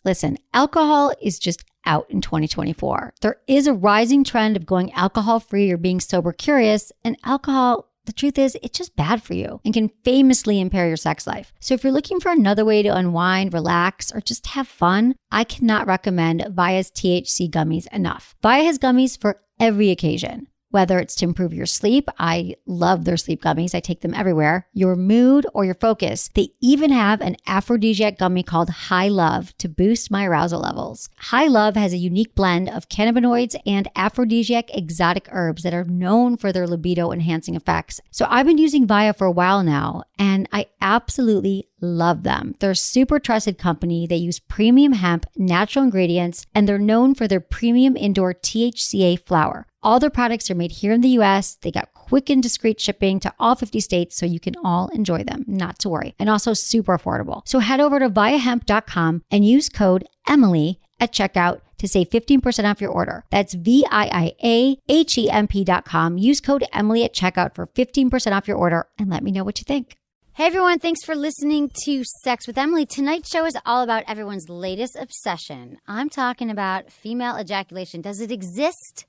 Listen, alcohol is just out in 2024. There is a rising trend of going alcohol-free or being sober curious, and alcohol, the truth is, it's just bad for you and can famously impair your sex life. So if you're looking for another way to unwind, relax, or just have fun, I cannot recommend Via's THC gummies enough. Via has gummies for every occasion. Whether it's to improve your sleep, I love their sleep gummies. I take them everywhere. Your mood or your focus. They even have an aphrodisiac gummy called High Love to boost my arousal levels. High Love has a unique blend of cannabinoids and aphrodisiac exotic herbs that are known for their libido enhancing effects. So I've been using Via for a while now, and I absolutely love them. They're a super trusted company. They use premium hemp, natural ingredients, and they're known for their premium indoor THCA flower. All their products are made here in the US. They got quick and discreet shipping to all 50 states, so you can all enjoy them, not to worry. And also super affordable. So head over to viahemp.com and use code Emily at checkout to save 15% off your order. That's VIIAHEMP.com. Use code Emily at checkout for 15% off your order and let me know what you think. Hey everyone, thanks for listening to Sex with Emily. Tonight's show is all about everyone's latest obsession. I'm talking about female ejaculation. Does it exist?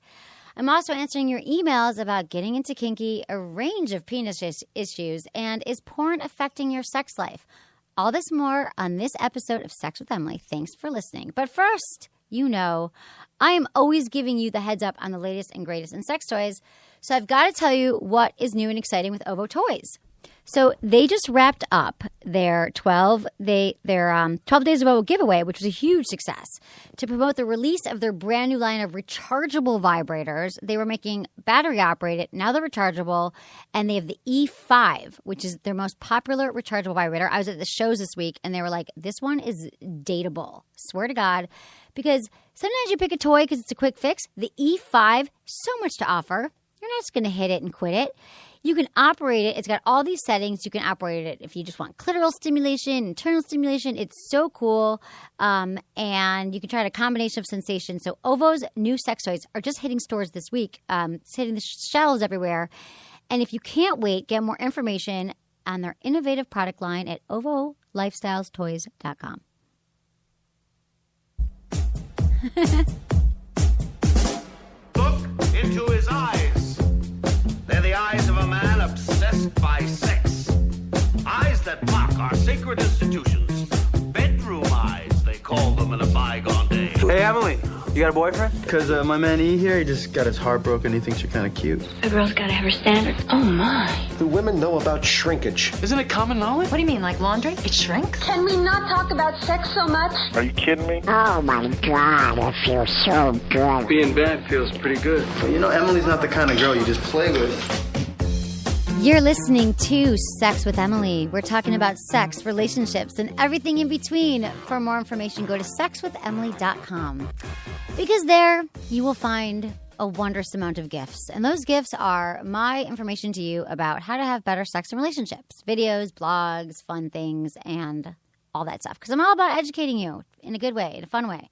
I'm also answering your emails about getting into kinky, a range of penis issues, and is porn affecting your sex life? All this more on this episode of Sex with Emily. Thanks for listening. But first, you know, I am always giving you the heads up on the latest and greatest in sex toys. So I've got to tell you what is new and exciting with OVO Toys. So they just wrapped up their 12 Days of OVO giveaway, which was a huge success. To promote the release of their brand new line of rechargeable vibrators, they were making battery operated. Now they're rechargeable, and they have the E5, which is their most popular rechargeable vibrator. I was at the shows this week, and they were like, this one is dateable. Swear to God. Because sometimes you pick a toy because it's a quick fix. The E5, so much to offer. You're not just going to hit it and quit it. You can operate it. It's got all these settings. You can operate it if you just want clitoral stimulation, internal stimulation. It's so cool. And you can try a combination of sensations. So OVO's new sex toys are just hitting stores this week. It's hitting the shelves everywhere. And if you can't wait, get more information on their innovative product line at OVOLifestylestoys.com. Look into his eyes. They're the eyes of a man obsessed by sex. Eyes that mock our sacred institutions. Bedroom eyes, they call them in a bygone day. Hey, Emily, you got a boyfriend? Because my man E here, he just got his heart broken. He thinks you're kind of cute. A girl's got to have her standards. Oh, my. Do women know about shrinkage? Isn't it common knowledge? What do you mean, like laundry? It shrinks? Can we not talk about sex so much? Are you kidding me? Oh my God, I feel so good. Being bad feels pretty good. But you know, Emily's not the kind of girl you just play with. You're listening to Sex with Emily. We're talking about sex, relationships, and everything in between. For more information, go to sexwithemily.com. Because there you will find a wondrous amount of gifts. And those gifts are my information to you about how to have better sex and relationships. Videos, blogs, fun things, and all that stuff. Because I'm all about educating you in a good way, in a fun way.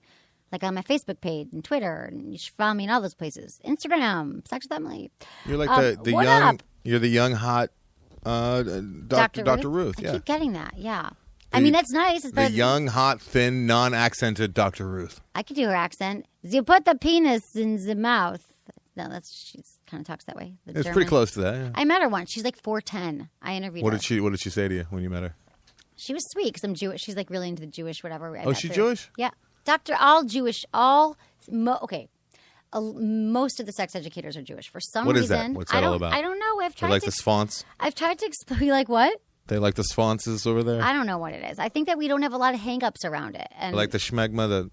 Like on my Facebook page and Twitter. And you should follow me in all those places. Instagram, Sex with Emily. You're like the what young... up? You're the young, hot Dr. Ruth. I Yeah. keep getting that, yeah. I mean, that's nice. It's better the young, hot, thin, non-accented Dr. Ruth. I could do her accent. You put the penis in the mouth. No, she kind of talks that way. It's pretty close to that. Yeah. I met her once. She's like 4'10". I interviewed her. What did she say to you when you met her? She was sweet because I'm Jewish. She's like really into the Jewish whatever. Oh, she's Jewish? Yeah. Most of the sex educators are Jewish. For some What is reason, that? What's that all about? I don't know. They like the sfonts? I've tried to explain. You like what? They like the sfonces over there? I don't know what it is. I think that we don't have a lot of hangups around it. And They like the schmegma. What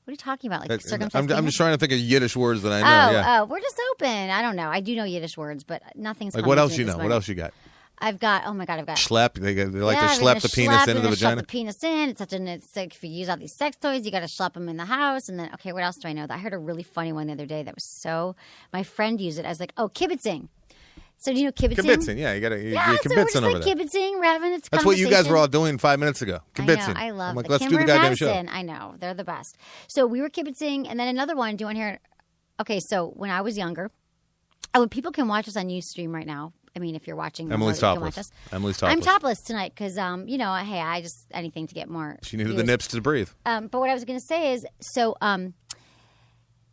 are you talking about? Like circumcised I'm just trying to think of Yiddish words that I know. We're just open. I don't know. I do know Yiddish words, but nothing's Like coming what to else me you this know? morning. What else you got? I've got Schlep. They like to they're schlep gonna the penis into the Schlep vagina. the penis in. It's like if you use all these sex toys, you got to schlep them in the house. And then, okay, what else do I know? I heard a really funny one the other day that was so. My friend used it. I was like, oh, kibitzing. So do you know kibitzing? Kibitzing, yeah, you're so we're kibitzing just over like there. kibitzing. We're having a That's what you guys were all doing 5 minutes ago. Kibitzing. I know. I love I'm like, it. let's do Kimber the and goddamn show. Madison, I know. They're the best. So we were kibitzing, and then another one. Do you want to hear? Okay, so when I was younger, people can watch us on Ustream right now. I mean, if you're watching, Emily's you can topless. watch us. Emily's topless. I'm topless tonight because, hey, I just anything to get more. She needed views. the nips to breathe. But what I was going to say is, so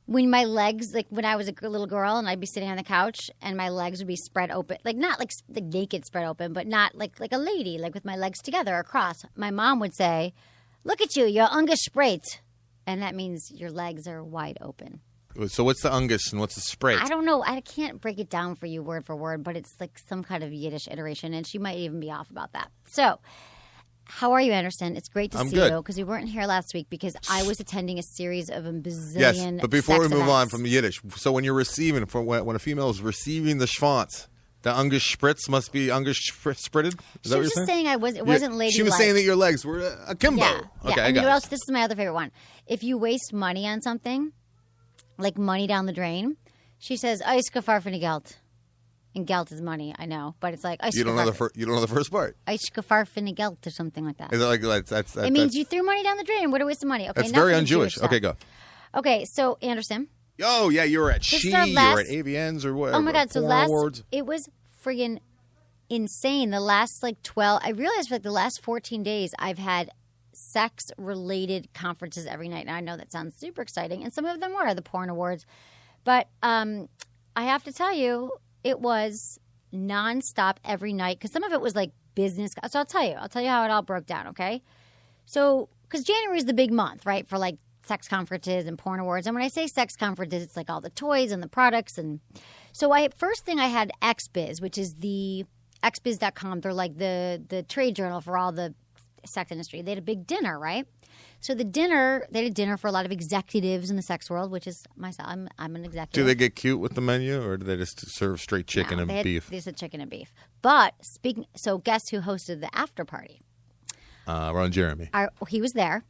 when my legs, like when I was a little girl and I'd be sitting on the couch and my legs would be spread open, like not like the naked spread open, but not like a lady, like with my legs together across. My mom would say, "Look at you, you're ungespreit," and that means your legs are wide open. So what's the ungus and what's the spreit? I don't know. I can't break it down for you word for word, but it's like some kind of Yiddish iteration, and she might even be off about that. So, how are you, Anderson? It's great to see good. you because we weren't here last week because I was attending a series of a bazillion Yes, but before we sex move on events. from the Yiddish, so when you're receiving, when a female is receiving the schwanz, the ungus spritz must be ungus spritted? Is that She what was you're just saying? saying it wasn't ladylike. She was saying that your legs were akimbo. Yeah, Okay, yeah. I And got you know it. what else? This is my other favorite one. If you waste money on something, like money down the drain, she says, "Eis gefarfene Geld." And Geld is money, I know, but it's like You don't know the first part. Eis gefarfene Geld or something like that. Is it like that's It means you threw money down the drain. What a waste of money. Okay, that's enough very of the un-Jewish. Jewish Okay, stuff. go. Okay, so Anderson. Oh yeah, you were at This is She, our you last- were at AVNs or whatever. Oh my God! So Porn last awards. it was friggin' insane. The last 12. I realized for like the last 14 days, I've had sex-related conferences every night. Now I know that sounds super exciting, and some of them were the porn awards, but I have to tell you, it was nonstop every night because some of it was like business. So I'll tell you how it all broke down. Okay, so because January is the big month, right, for like sex conferences and porn awards. And when I say sex conferences, it's like all the toys and the products. And so first thing I had XBiz, which is the xbiz.com. They're like the trade journal for all the sex industry. They had a big dinner, right? So they had a dinner for a lot of executives in the sex world, which is myself. I'm an executive. Do they get cute with the menu, or do they just serve straight chicken and beef? They said chicken and beef. But so guess who hosted the after party? Ron Jeremy. He was there.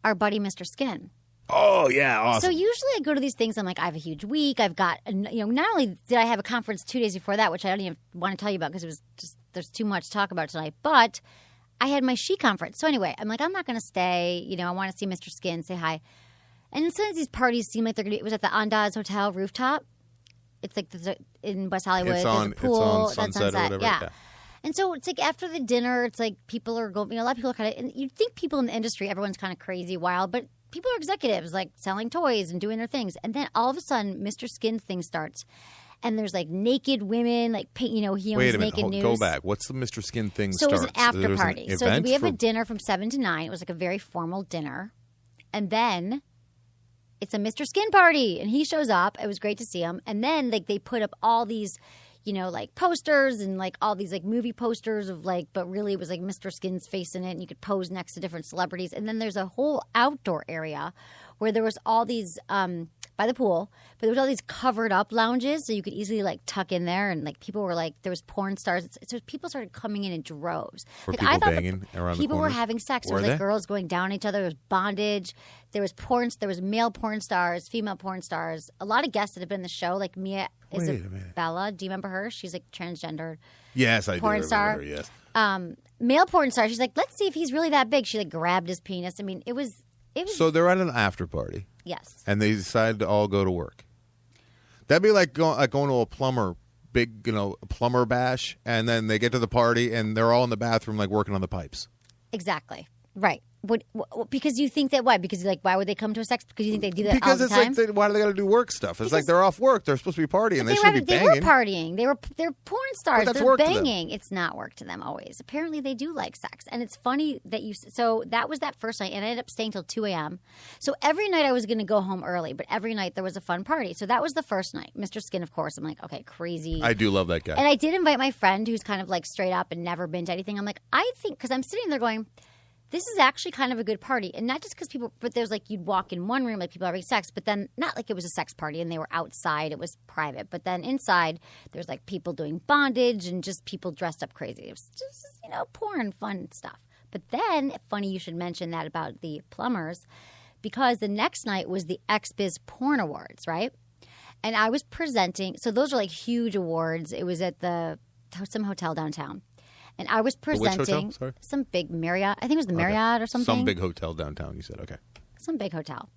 Our buddy, Mr. Skin. Oh yeah, awesome. So usually I go to these things. I'm like, I have a huge week. I've got, not only did I have a conference 2 days before that, which I don't even want to tell you about because it was just there's too much to talk about tonight. But I had my She conference. So anyway, I'm like, I'm not going to stay. I want to see Mr. Skin, say hi. And sometimes these parties seem like they're going to be. It was at the Andaz Hotel rooftop. It's like in West Hollywood. It's there's on, a pool. it's on that's Sunset or whatever. Yeah. And so it's like after the dinner, it's like people are going. A lot of people are kind of. And you'd think people in the industry, everyone's kind of crazy, wild, but people are executives, like selling toys and doing their things. And then all of a sudden, Mr. Skin's thing starts. And there's like naked women, like he owns Wait a minute, Naked News. go back. What's the Mr. Skin thing? So it was an starts? after There's party. An So event we have for- a dinner from 7 to 9. It was like a very formal dinner, and then it's a Mr. Skin party, and he shows up. It was great to see him. And then like they put up all these, like posters and like all these like movie posters of like, but really it was like Mr. Skin's face in it, and you could pose next to different celebrities. And then there's a whole outdoor area where there was all these by the pool, but there was all these covered up lounges, so you could easily like tuck in there, and like people were like, there was porn stars, so people started coming in droves. Were Like people I thought banging around the people were corners? having sex. There Were was like they? girls going down each other. There was bondage. There was there was male porn stars, female porn stars. A lot of guests that have been in the show, like Mia Wait a minute. Isabella. Do you remember her? She's like transgendered. Yes, I porn do. star. Remember, yes. Male porn star. She's like, let's see if he's really that big. She like grabbed his penis. I mean, it was. So they're at an after party, Yes. and they decide to all go to work. That'd be like going to a plumber, big, plumber bash, and then they get to the party, and they're all in the bathroom, like working on the pipes. Exactly. Right. Because you think that why? Because like why would they come to a sex? Because you think they do that Because all the it's time? like, why do they got to do work stuff? It's like Because- they're off work. They're supposed to be partying. But They should be they banging. were partying. They're porn stars. that's They're work to them. banging. It's not work to them always. Apparently, they do like sex, and it's funny that you. So that was that first night, and I ended up staying till 2 a.m. So every night I was going to go home early, but every night there was a fun party. So that was the first night. Mr. Skin, of course. I'm like, okay, crazy. I do love that guy. And I did invite my friend who's kind of like straight up and never been to anything. I'm like, I think, because I'm sitting there going, this is actually kind of a good party. And not just because people, but there's like, you'd walk in one room, like people having sex, but then not like it was a sex party and they were outside, it was private. But then inside, there's like people doing bondage and just people dressed up crazy. It was just, porn, fun stuff. But then, funny you should mention that about the plumbers, because the next night was the XBiz Porn Awards, right? And I was presenting, so those are like huge awards. It was at some hotel downtown. And I was Which hotel? presenting Sorry? some big Marriott. I think it was the Marriott or something. Some big hotel downtown, you said. Okay. Some big hotel.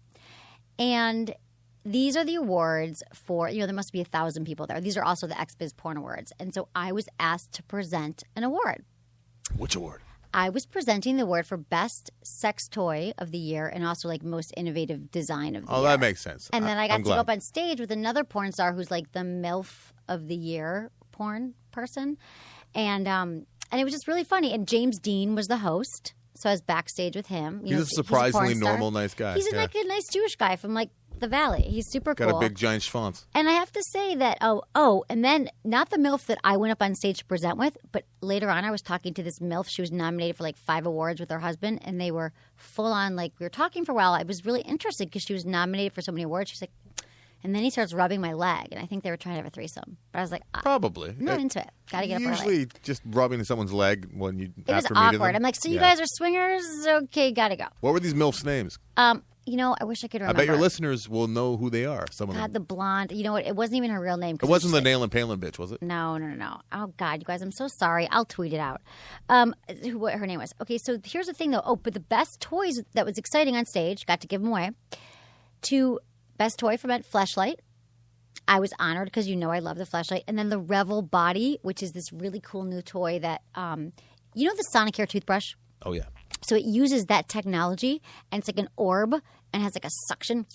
And these are the awards for, there must be 1,000 people there. These are also the XBiz Porn Awards. And so I was asked to present an award. Which award? I was presenting the award for Best Sex Toy of the Year and also like Most Innovative Design of the Year. Oh, that makes sense. And then I got I'm to go glad. up on stage with another porn star who's like the MILF of the Year porn person. And it was just really funny. And James Dean was the host. So I was backstage with him. He's a surprisingly normal, nice guy. He's like a nice Jewish guy from like the Valley. He's super cool. Got a big giant schwanz. And I have to say that, and then not the MILF that I went up on stage to present with, but later on I was talking to this MILF. She was nominated for like 5 awards with her husband, and they were full on, like, we were talking for a while. I was really interested because she was nominated for so many awards. She's like, and then he starts rubbing my leg, and I think they were trying to have a threesome. But I was like, Probably. I'm not into it. Got to get up early. Usually just rubbing someone's leg when you It was after meeting awkward. them. I'm like, so you guys are swingers? Okay, got to go. What were these MILFs' names? I wish I could remember. I bet your listeners will know who they are. Some of God, them. the blonde. You know what? It wasn't even her real name. It wasn't the Nail and Palin bitch, was it? No. Oh, God, you guys, I'm so sorry. I'll tweet it out. What her name was. Okay, so here's the thing, though. Oh, but the best toys that was exciting on stage, got to give them away, to best toy for Fleshlight. I was honored because I love the Fleshlight. And then the Revel Body, which is this really cool new toy that, the Sonicare toothbrush? Oh, yeah. So it uses that technology, and it's like an orb, and has like a suction,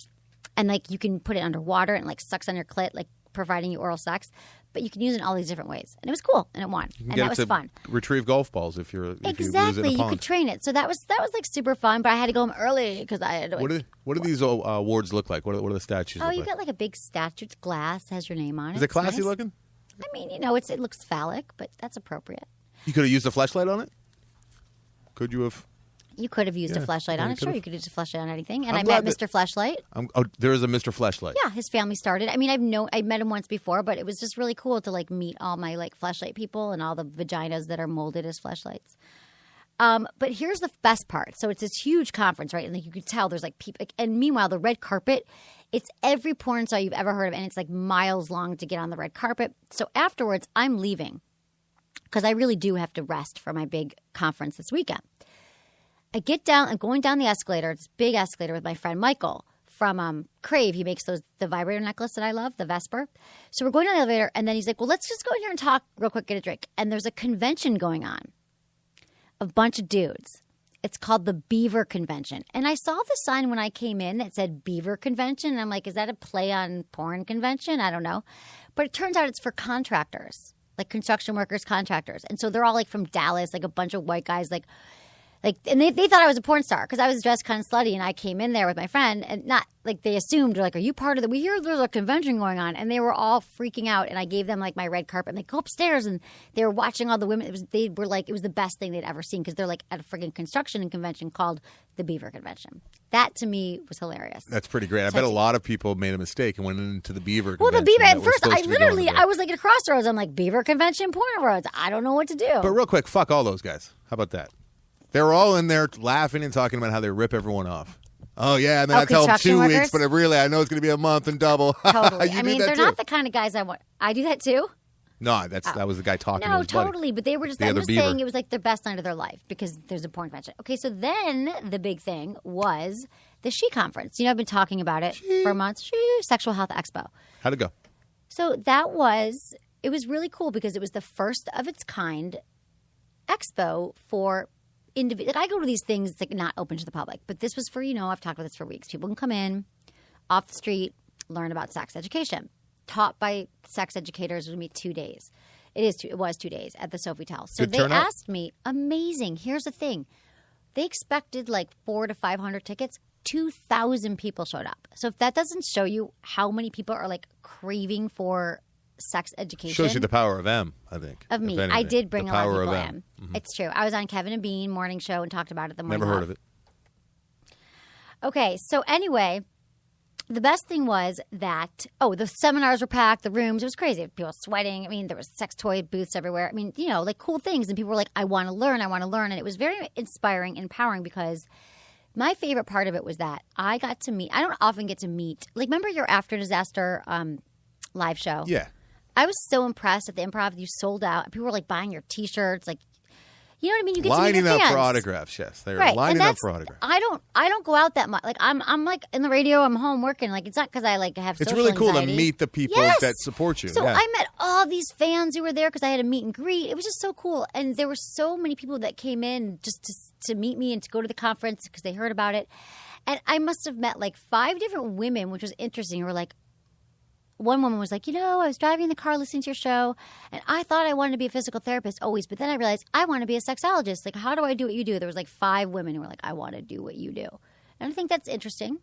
and like you can put it underwater and like sucks on your clit, like providing you oral sex. But you can use it in all these different ways, and it was cool, and it won, and that was fun. Retrieve golf balls if you lose it in a Exactly, you pond. could train it. So that was like super fun. But I had to go home early because I had to. What do these awards look like? What are the statues? Oh, look you like? got like a big statue. It's glass, has your name on it. Is it It's classy nice. looking? I mean, it looks phallic, but that's appropriate. You could have used a fleshlight on it. Could you have? You could have used a fleshlight on you it. Sure, could've. you could use a fleshlight on anything. And I'm I met glad Mr. Fleshlight. There is a Mr. Fleshlight. Yeah, his family started. I mean, I met him once before, but it was just really cool to like meet all my like fleshlight people and all the vaginas that are molded as fleshlights. But here's the best part. So it's this huge conference, right? And like you could tell there's like people. And meanwhile, the red carpet, it's every porn star you've ever heard of, and it's like miles long to get on the red carpet. So afterwards, I'm leaving because I really do have to rest for my big conference this weekend. I get down, I'm going down the escalator, this big escalator with my friend Michael from Crave. He makes the vibrator necklace that I love, the Vesper. So we're going down the elevator, and then he's like, well, let's just go in here and talk real quick, get a drink. And there's a convention going on, a bunch of dudes. It's called the Beaver Convention. And I saw the sign when I came in that said Beaver Convention. And I'm like, is that a play on porn convention? I don't know. But it turns out it's for contractors, like construction workers, contractors. And so they're all like from Dallas, like a bunch of white guys, and they thought I was a porn star because I was dressed kind of slutty, and I came in there with my friend, and not like they assumed, like, are you part of the? We hear there's a convention going on, and they were all freaking out, and I gave them like my red carpet, and they go upstairs, and they were watching all the women. It was the best thing they'd ever seen because they're like at a friggin' construction and convention called the Beaver Convention. That to me was hilarious. That's pretty great. I bet a lot of people made a mistake and went into the Beaver Well, Convention. the Beaver that at was first, supposed I to be going literally to I was like at a crossroads. I'm like Beaver Convention, porn awards. I don't know what to do. But real quick, fuck all those guys. How about that? They were all in there laughing and talking about how they rip everyone off. Oh, yeah, and then I tell them construction 2 workers? weeks, but really, I know it's going to be a month and double. Totally. You I do mean, that they're too. not the kind of guys I want. I do that too. No, that was the guy talking to No, his buddy. totally. But they were just, The I'm other just Beaver. saying it was like their best night of their life because there's a porn convention. Okay, so then the big thing was the She Conference. I've been talking about it for months. She Sexual Health Expo. How'd it go? So it was really cool because it was the first of its kind expo for individual. I go to these things that's like not open to the public, but this was for, I've talked about this for weeks. People can come in off the street, learn about sex education, taught by sex educators. It would be 2 days. It was 2 days at the Sofitel. So Good they turnout? asked me, amazing. Here's the thing. They expected like 400 to 500 tickets. 2,000 people showed up. So if that doesn't show you how many people are like craving for sex education. Shows you the power of M, I think. Of me. if I anything. did bring the a lot of power people M. in. It's true. I was on Kevin and Bean morning show and talked about it the morning Never heard of it. Okay, so anyway, the best thing was that, the seminars were packed, the rooms, it was crazy. People sweating. I mean, there was sex toy booths everywhere. I mean, like cool things. And people were like, I want to learn. And it was very inspiring and empowering because my favorite part of it was that I got to meet, I don't often get to meet, like remember your After Disaster live show? Yeah. I was so impressed at the Improv. You sold out. People were like buying your T-shirts. Like, You know what I mean? You get to meet lining your up fans. for autographs. Yes, they're Right. lining And up for autographs. I don't go out that much. Like I'm like in the radio. I'm home working. Like it's not because I like have. It's social really cool anxiety. to meet the people Yes. that support you. So yeah. I met all these fans who were there because I had a meet and greet. It was just so cool, and there were so many people that came in just to meet me and to go to the conference because they heard about it. And I must have met like 5 different women, which was interesting. Who were like. One woman was like, I was driving in the car listening to your show, and I thought I wanted to be a physical therapist always, but then I realized I want to be a sexologist. Like, how do I do what you do? There was like 5 women who were like, I want to do what you do. And I think that's interesting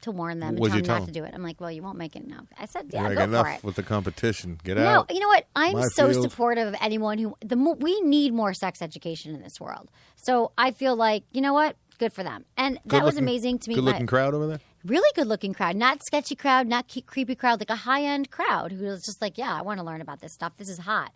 to warn them and What'd tell you them tell not them? to do it. I'm like, well, you won't make it now. I said, You're yeah, like, go enough for it. with the competition. Get No, out. you know what? I'm My so field. supportive of anyone who we need more sex education in this world. So I feel like, you know what? Good for them. And that was amazing to meet Good-looking crowd over there? really good-looking crowd, not sketchy crowd, not creepy crowd, like a high-end crowd who was just like, yeah, I want to learn about this stuff. This is hot.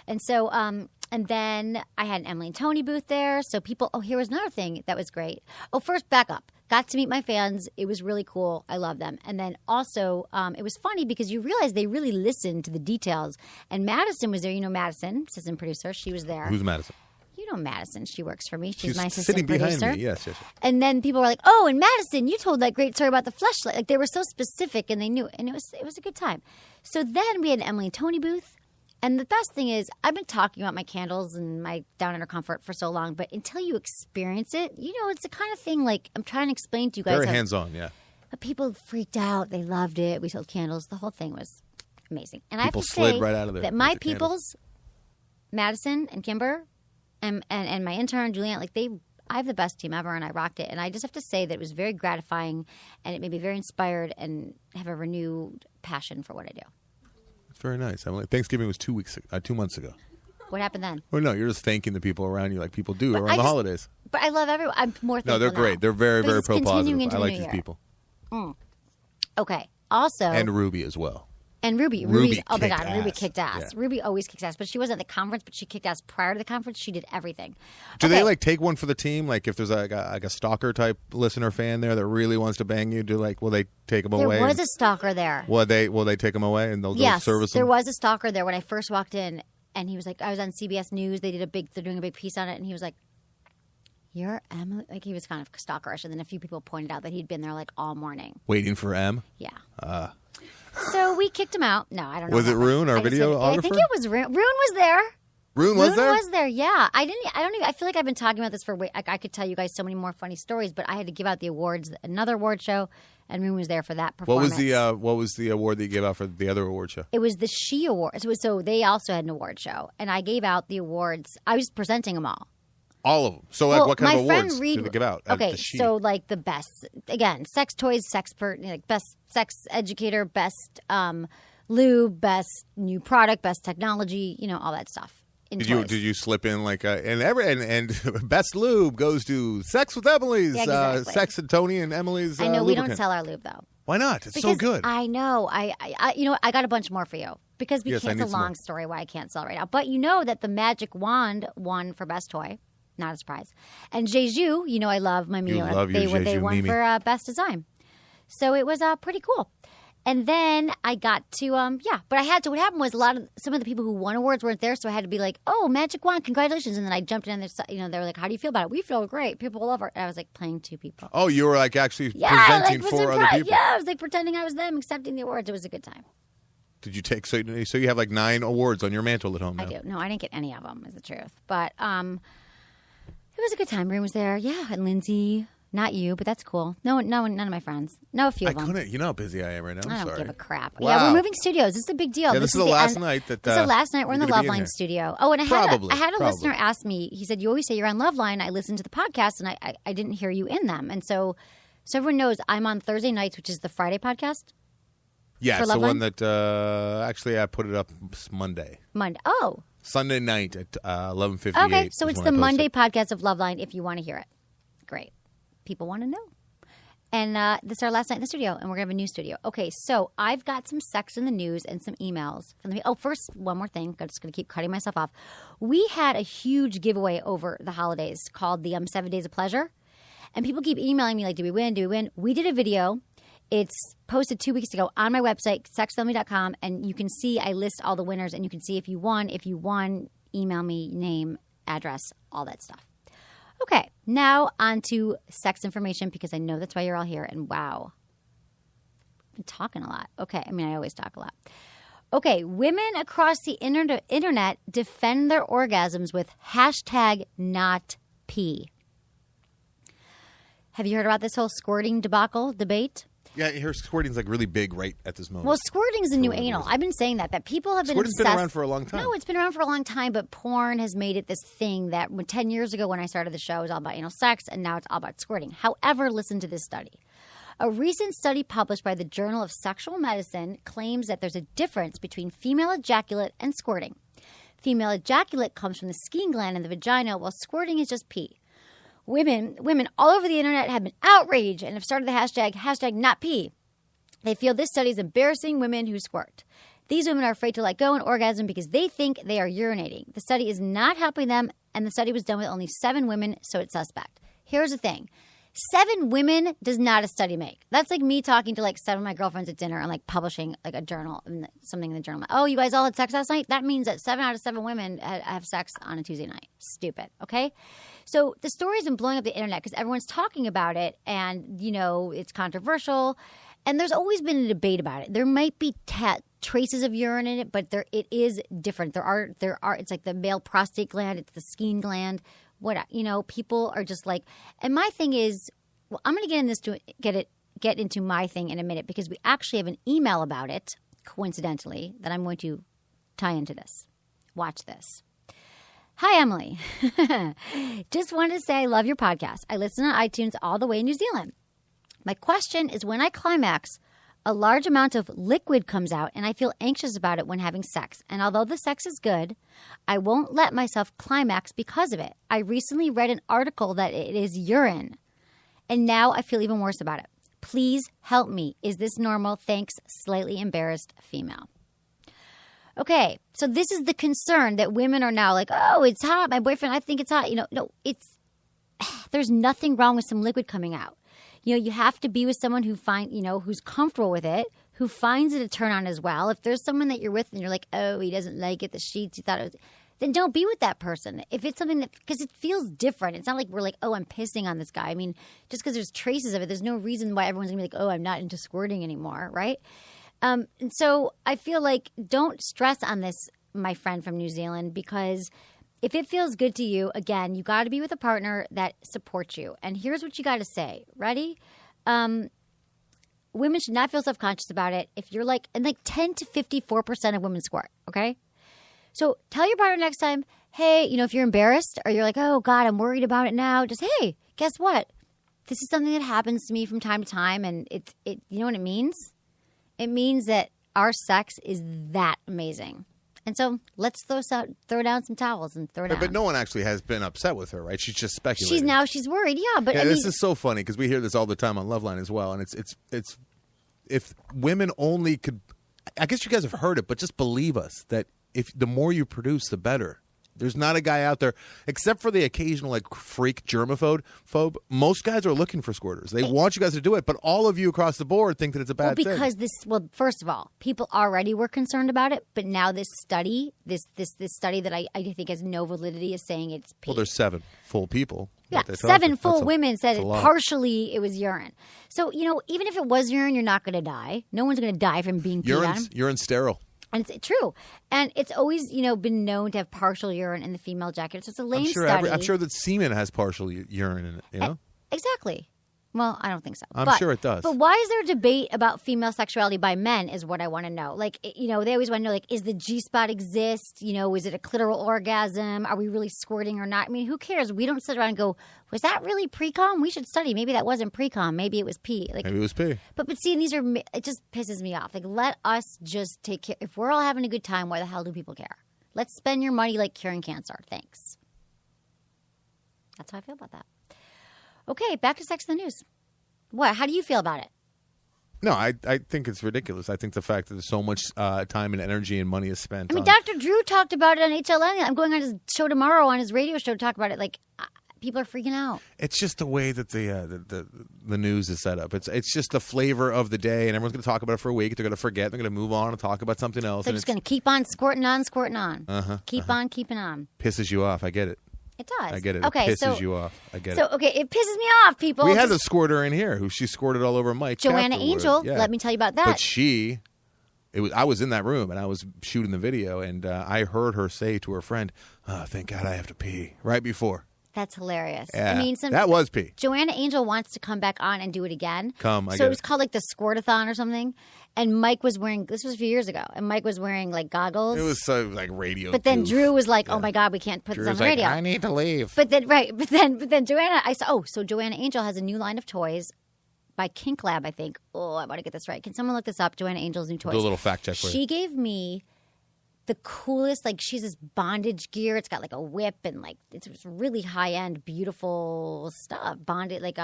And so, and then I had an Emily and Tony booth there. So people, here was another thing that was great. Oh, first, back up. Got to meet my fans. It was really cool. I love them. And then also, it was funny because you realize they really listened to the details. And Madison was there. You know Madison, assistant producer. She was there. Who's Madison? You know Madison. She works for me. She's She's my assistant sitting behind producer. me. Yes. And then people were like, "Oh, and Madison, you told that great story about the fleshlight." Like they were so specific, and they knew, and it was a good time. So then we had an Emily and Tony booth, and the best thing is I've been talking about my candles and my down under comfort for so long, but until you experience it, it's the kind of thing like I'm trying to explain to you guys. Very hands-on, yeah. But people freaked out. They loved it. We sold candles. The whole thing was amazing. And People I have to slid say right out of there that with my the candles. peoples, Madison and Kimber, and my intern Julianne, like I have the best team ever, and I rocked it. And I just have to say that it was very gratifying, and it made me very inspired and have a renewed passion for what I do. It's very nice. Thanksgiving was 2 months ago. What happened then? Well, no, you're just thanking the people around you like people do But around the holidays. But I love everyone. I'm more thankful No, they're great. now. They're very, But very it's continuing pro-positive. into I the like new these year. people. Okay. Also, And Ruby as well. And Ruby. Ruby Oh my kicked God, Ruby ass. kicked ass. Yeah. Ruby always kicks ass, but she wasn't at the conference, but she kicked ass prior to the conference. She did everything. Do Okay. they take one for the team? Like if there's like a stalker type listener fan there that really wants to bang you, will they take them There away? was a stalker there. Will they take them away and they'll Yes, service them? there was a stalker there when I first walked in, and he was like, I was on CBS News. They're doing a big piece on it, and he was like, "You're Emily." Like he was kind of stalkerish, and then a few people pointed out that he'd been there like all morning. Waiting for M. Yeah. So we kicked him out. No, I don't know. Was what it happened. Rune, our I just videographer? I think it was Rune. Rune was there. Rune was there? was there. Yeah. I don't even. I feel like I've been talking about this for. I could tell you guys so many more funny stories, but I had to give out the awards, another award show, and Rune was there for that What performance. was the award that you gave out for the other award show? It was the She Awards. So they also had an award show, and I gave out the awards. I was presenting them all. All of them. So Well, what kind my of friend awards Reed, did they give out? at Okay, the She? so like the best, again, sex toys, sexpert, like best sex educator, best lube, best new product, best technology, all that stuff. In toys. Did you slip in like and best lube goes to Sex with Emily's, Yeah, exactly. Sex and Tony and Emily's. I know we lubricant. don't sell our lube though. Why not? It's Because so good. I know. I I got a bunch more for you because Yes, I it's need a some long more. story why I can't sell right now. But you know that the Magic Wand won for best toy. Not a surprise. And Jeju, I love my Mio. love your They Jeju, won Mimi. for best design. So it was pretty cool. And then I got to but I had to. What happened was some of the people who won awards weren't there, so I had to be like, "Oh, Magic Wand, congratulations!" And then I jumped in, and they were like, "How do you feel about it?" We feel great. People love it. And I was like playing two people. Oh, you were like actually Yeah, presenting was for other impressed. people. Yeah, I was like pretending I was them, accepting the awards. It was a good time. Did you take so you have like 9 awards on your mantle at home now? I do. No, I didn't get any of them, is the truth. But it was a good time. Rune was there. Yeah, and Lindsay. Not you, but that's cool. No, none of my friends. No, a few I of them. couldn't. You know how busy I am right now. I'm I don't sorry. give a crap. Wow. Yeah, we're moving studios. This is a big deal. Yeah, this is the the last end- night that, This is the last night. We're in the you're gonna be in Loveline here. studio. Oh, and I Probably, had a probably. listener ask me. He said, "You always say you're on Loveline. I listened to the podcast, and I didn't hear you in them." And so everyone knows I'm on Thursday nights, which is the Friday podcast. Yeah, for it's the one Loveline? that actually I put it up Monday. Monday. Oh, Sunday night at 11:58. okay. So is it's when the I post Monday it. podcast of Loveline. If you want to hear it, great. People want to know. And this is our last night in the studio, and we're going to have a new studio. Okay, so I've got some sex in the news and some emails. First, one more thing. I'm just going to keep cutting myself off. We had a huge giveaway over the holidays called the 7 Days of Pleasure. And people keep emailing me like, did we win? Did we win? We did a video. It's posted 2 weeks ago on my website, sexfamily.com, and you can see I list all the winners, and you can see if you won. If you won, email me name address, all that stuff. Okay, now on to sex information, because I know that's why you're all here. And wow, I've been talking a lot. Okay, I mean, I always talk a lot. Okay, women across the internet defend their orgasms with #NotP. Have you heard about this whole squirting debacle debate? Yeah, I hear squirting's like really big right at this moment. Well, squirting's the new anal. I've been saying that people have been Squirting's obsessed. been around for a long time. No, it's been around for a long time, but porn has made it this thing that 10 years ago when I started the show, it was all about anal sex, and now it's all about squirting. However, listen to this study. A recent study published by the Journal of Sexual Medicine claims that there's a difference between female ejaculate and squirting. Female ejaculate comes from the skin gland in the vagina, while squirting is just pee. Women all over the internet have been outraged and have started the hashtag #NotP. They feel this study is embarrassing women who squirt. These women are afraid to let go and orgasm because they think they are urinating. The study is not helping them, and the study was done with only 7 women, so it's suspect. Here's the thing. 7 women does not a study make. That's like me talking to like 7 of my girlfriends at dinner and like publishing like a journal, something in the journal. Oh, you guys all had sex last night? That means that 7 out of 7 women have sex on a Tuesday night. Stupid, okay? So the story has been blowing up the internet because everyone's talking about it, and, you know, it's controversial. And there's always been a debate about it. There might be traces of urine in it, but it is different. There are. It's like the male prostate gland. It's the skin gland. People are just like. And my thing is, well, I'm going to get into my thing in a minute, because we actually have an email about it, coincidentally, that I'm going to tie into this. Watch this. Hi, Emily. Just wanted to say I love your podcast. I listen on iTunes all the way in New Zealand. My question is, when I climax, a large amount of liquid comes out and I feel anxious about it when having sex. And although the sex is good, I won't let myself climax because of it. I recently read an article that it is urine, and now I feel even worse about it. Please help me. Is this normal? Thanks, slightly embarrassed female. Okay, so this is the concern that women are now like, oh, it's hot. My boyfriend, I think it's hot. No, there's nothing wrong with some liquid coming out. You have to be with someone who's comfortable with it, who finds it a turn on as well. If there's someone that you're with and you're like, oh, he doesn't like it, the sheets, he thought it was, then don't be with that person. If it's something because it feels different. It's not like we're like, oh, I'm pissing on this guy. I mean, just because there's traces of it, there's no reason why everyone's going to be like, oh, I'm not into squirting anymore, right? And so I feel like don't stress on this, my friend from New Zealand, because if it feels good to you, again, you got to be with a partner that supports you. And here's what you got to say. Ready? Women should not feel self-conscious about it. If you're like 10 to 54% of women squirt, okay? So tell your partner next time, hey, if you're embarrassed or you're like, oh, God, I'm worried about it now, just, hey, guess what? This is something that happens to me from time to time, and it you know what it means? It means that our sex is that amazing. And so let's throw down some towels and throw down. But no one actually has been upset with her, right? She's just speculating. She's worried, yeah. But this is so funny because we hear this all the time on Loveline as well, and it's if women only could, I guess you guys have heard it, but just believe us that if the more you produce, the better. There's not a guy out there, except for the occasional like freak germaphobe. Most guys are looking for squirters. They want you guys to do it, but all of you across the board think that it's a bad thing. Because first of all, people already were concerned about it, but now this study, this study that I think has no validity, is saying it's pee. Well, there's 7 full people. Yeah, 7 full women said partially it was urine. So even if it was urine, you're not going to die. No one's going to die from being peed on. Urine's sterile. And it's true. And it's always, been known to have partial urine in the female ejaculate. So it's a lame study. I'm sure that semen has partial urine in it, Exactly. Well, I don't think so. I'm sure it does. But why is there a debate about female sexuality by men is what I want to know. Like, they always want to know, like, is the G-spot exist? Is it a clitoral orgasm? Are we really squirting or not? I mean, who cares? We don't sit around and go, was that really pre-com? We should study. Maybe that wasn't pre-com. Maybe it was pee. Like, maybe it was pee. But see, it just pisses me off. Like, let us just take care. If we're all having a good time, why the hell do people care? Let's spend your money like curing cancer. Thanks. That's how I feel about that. Okay, back to sex in the news. What? How do you feel about it? No, I think it's ridiculous. I think the fact that there's so much time and energy and money is spent. I mean, Dr. Drew talked about it on HLN. I'm going on his show tomorrow on his radio show to talk about it. Like, people are freaking out. It's just the way that the news is set up. It's just the flavor of the day, and everyone's going to talk about it for a week. They're going to forget. They're going to move on and talk about something else. They're just going to keep on squirting on. Uh-huh. Keep on keeping on. Pisses you off. I get it. It does. I get it. Okay, it pisses you off. I get it. So, okay, it pisses me off, people. We had a squirter in here who she squirted all over Mike. Joanna afterward. Angel. Yeah. Let me tell you about that. But I was in that room and I was shooting the video and I heard her say to her friend, "Oh, thank God I have to pee," right before. That's hilarious. Yeah, I mean, that was pee. Joanna Angel wants to come back on and do it again. So it was called like the Squirtathon or something. And Mike was wearing, this was a few years ago, and Mike was wearing like goggles. It was so like radio. But then goof. Drew was like, "Oh my God, we can't put this on the radio." I need to leave. But then Joanna, so Joanna Angel has a new line of toys by Kink Lab, I think. Oh, I want to get this right. Can someone look this up? Joanna Angel's new toys. Do a little fact check for you. She gave me the coolest, like she's this bondage gear. It's got like a whip and like it's really high end, beautiful stuff. Bonded, like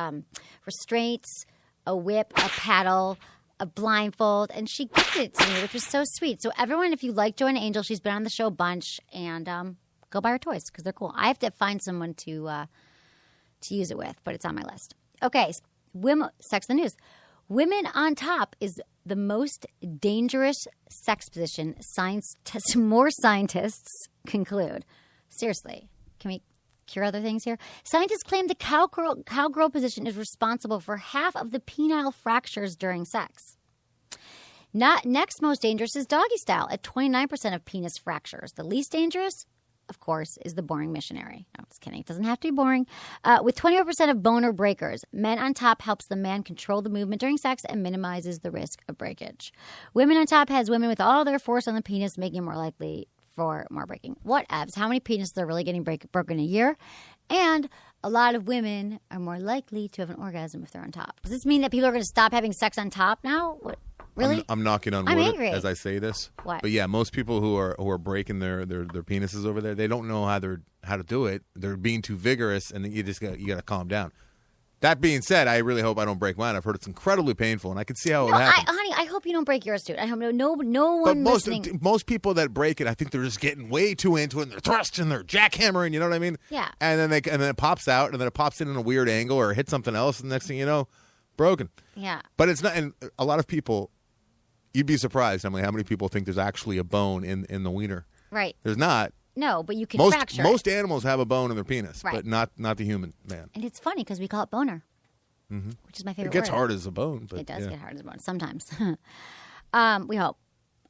restraints, a whip, a paddle, a blindfold, and she gifted it to me, which was so sweet. So everyone, if you like Joanna Angel, she's been on the show a bunch, and go buy her toys because they're cool. I have to find someone to use it with, but it's on my list. Okay, sex in the news. Women on top is the most dangerous sex position. More scientists conclude. Seriously, can we cure other things here? Scientists claim the cowgirl position is responsible for half of the penile fractures during sex. Next most dangerous is doggy style at 29% of penis fractures. The least dangerous, of course, is the boring missionary. No, I'm just kidding. It doesn't have to be boring. With 21% of boner breakers, men on top helps the man control the movement during sex and minimizes the risk of breakage. Women on top has women with all their force on the penis, making it more likely for more breaking. What abs? How many penises are really getting broken a year? And a lot of women are more likely to have an orgasm if they're on top. Does this mean that people are going to stop having sex on top now? What? Really? I'm knocking on wood as I say this. What? But yeah, most people who are breaking their penises over there, they don't know how to do it. They're being too vigorous, and you got to calm down. That being said, I really hope I don't break mine. I've heard it's incredibly painful, and I can see how it happens. Honey, I hope you don't break yours, dude. I hope no one but listening. most people that break it, I think they're just getting way too into it, and they're thrusting, they're jackhammering. You know what I mean? Yeah. And then it pops out, and then it pops in a weird angle, or hits something else, and the next thing you know, broken. Yeah. But it's not. And a lot of people. You'd be surprised, Emily, how many people think there's actually a bone in the wiener. Right. There's not. No, but you can fracture most animals have a bone in their penis, right. but not the human man. And it's funny because we call it boner, which is my favorite It gets word. hard as a bone. But it does get hard as a bone sometimes. We hope.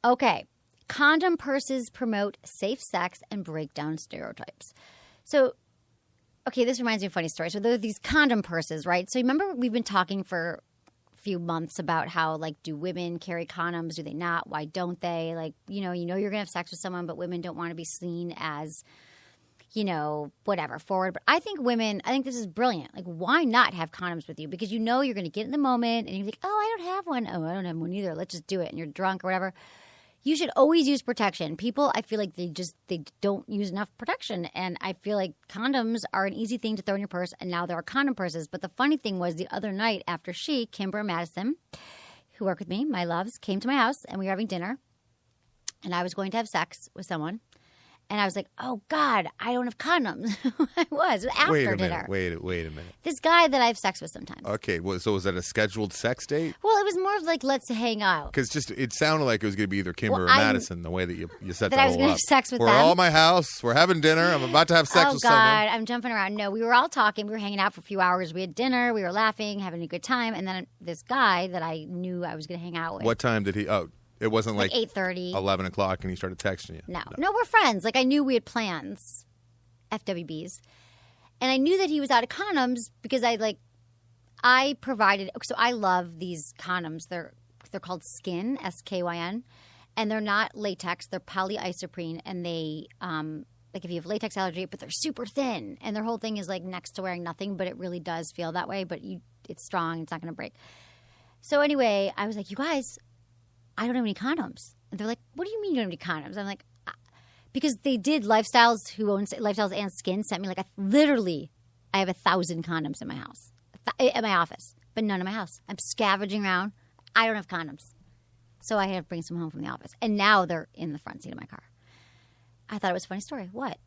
Okay. Condom purses promote safe sex and break down stereotypes. So, okay, this reminds me of a funny story. So there are these condom purses, right? So remember we've been talking for few months about how, like, do women carry condoms? Do they not? Why don't they? Like, you're going to have sex with someone, but women don't want to be seen as, whatever, forward. But I think this is brilliant. Like, why not have condoms with you? Because you're going to get in the moment and you're like, oh, I don't have one. Oh, I don't have one either. Let's just do it. And you're drunk or whatever. You should always use protection. People, I feel like they don't use enough protection. And I feel like condoms are an easy thing to throw in your purse. And now there are condom purses. But the funny thing was the other night after Kimber and Madison, who work with me, my loves, came to my house and we were having dinner. And I was going to have sex with someone. And I was like, oh, God, I don't have condoms. I was after dinner. Wait a minute. This guy that I have sex with sometimes. Okay, so was that a scheduled sex date? Well, it was more of like, let's hang out. Because it sounded like it was going to be either Kimber or Madison, the way that you set that I was all going to up. have sex with we're them. We're all at my house. We're having dinner. I'm about to have sex with someone. Oh, God, I'm jumping around. No, we were all talking. We were hanging out for a few hours. We had dinner. We were laughing, having a good time. And then this guy that I knew I was going to hang out with. What time did he – oh. It wasn't like 8:30, 11 o'clock, and he started texting you. No, we're friends. Like, I knew we had plans, FWBs, and I knew that he was out of condoms because I provided. So I love these condoms. They're called Skin, SKYN, and they're not latex. They're polyisoprene, and they like if you have latex allergy, but they're super thin, and their whole thing is like next to wearing nothing, but it really does feel that way. But it's strong. It's not going to break. So anyway, I was like, you guys. I don't have any condoms. And they're like, what do you mean you don't have any condoms? I'm like, because they did Lifestyles, who owns Lifestyles and Skin, sent me I have 1,000 condoms in my house, at my office, but none in my house. I'm scavenging around. I don't have condoms. So I had to bring some home from the office. And now they're in the front seat of my car. I thought it was a funny story. What?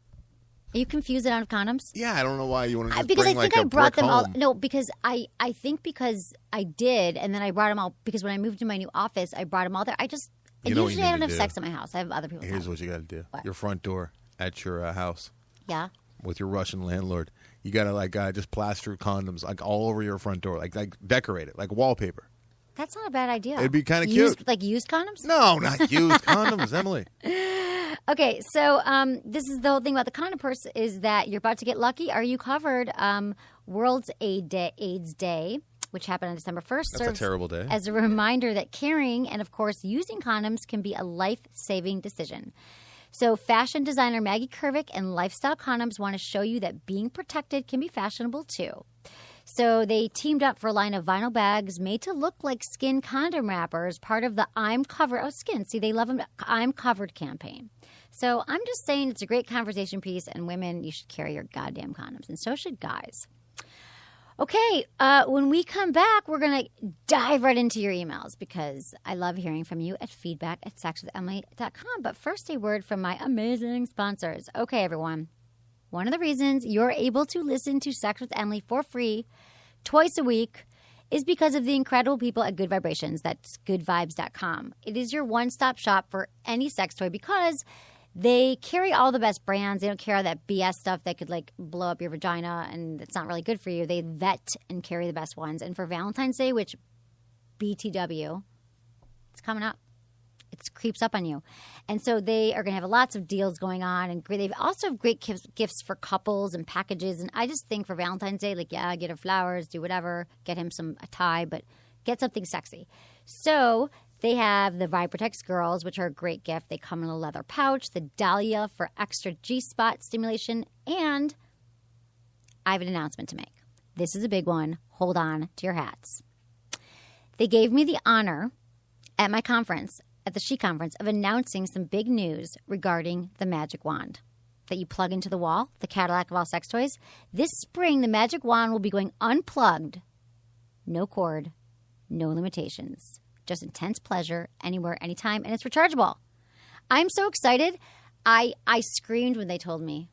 Are you confused that I don't have condoms? Yeah, I don't know why you want to just because bring I think like I brought them all. home. No, because I think because I did, and then I brought them all because when I moved to my new office, I brought them all there. Usually I don't have sex at my house. I have other people's. Here's house. what you got to do. What? Your front door at your house. Yeah. with your Russian landlord. You gotta just plaster condoms like all over your front door, like decorate it like wallpaper. That's not a bad idea. It'd be kind of cute. Like used condoms? No, not used condoms, Emily. Okay, so this is the whole thing about the condom purse is that you're about to get lucky. Are you covered? World's AIDS Day, which happened on December 1st, That's a terrible day. As a reminder that carrying and, of course, using condoms can be a life-saving decision. So fashion designer Maggie Kervick and Lifestyle Condoms want to show you that being protected can be fashionable too. So they teamed up for a line of vinyl bags made to look like skin condom wrappers, part of the I'm Covered. Oh, skin. See, they love them. I'm Covered campaign. So I'm just saying it's a great conversation piece, and women, you should carry your goddamn condoms, and so should guys. Okay, when we come back, we're going to dive right into your emails because I love hearing from you at feedback@sexwithemily.com. But first, a word from my amazing sponsors. Okay, everyone. One of the reasons you're able to listen to Sex with Emily for free twice a week is because of the incredible people at Good Vibrations. That's goodvibes.com. It is your one-stop shop for any sex toy because they carry all the best brands. They don't carry all that BS stuff that could blow up your vagina and it's not really good for you. They vet and carry the best ones. And for Valentine's Day, which BTW, it's coming up. It creeps up on you. And so they are going to have lots of deals going on. And they also have great gifts for couples and packages. And I just think for Valentine's Day, get her flowers, do whatever, get him a tie, but get something sexy. So they have the Vibratex Girls, which are a great gift. They come in a leather pouch, the Dahlia for extra G-spot stimulation, and I have an announcement to make. This is a big one. Hold on to your hats. They gave me the honor at my conference, at the She Conference, of announcing some big news regarding the Magic Wand that you plug into the wall, the Cadillac of all sex toys. This spring, the Magic Wand will be going unplugged. No cord, no limitations. Just intense pleasure anywhere, anytime, and it's rechargeable. I'm so excited. I screamed when they told me.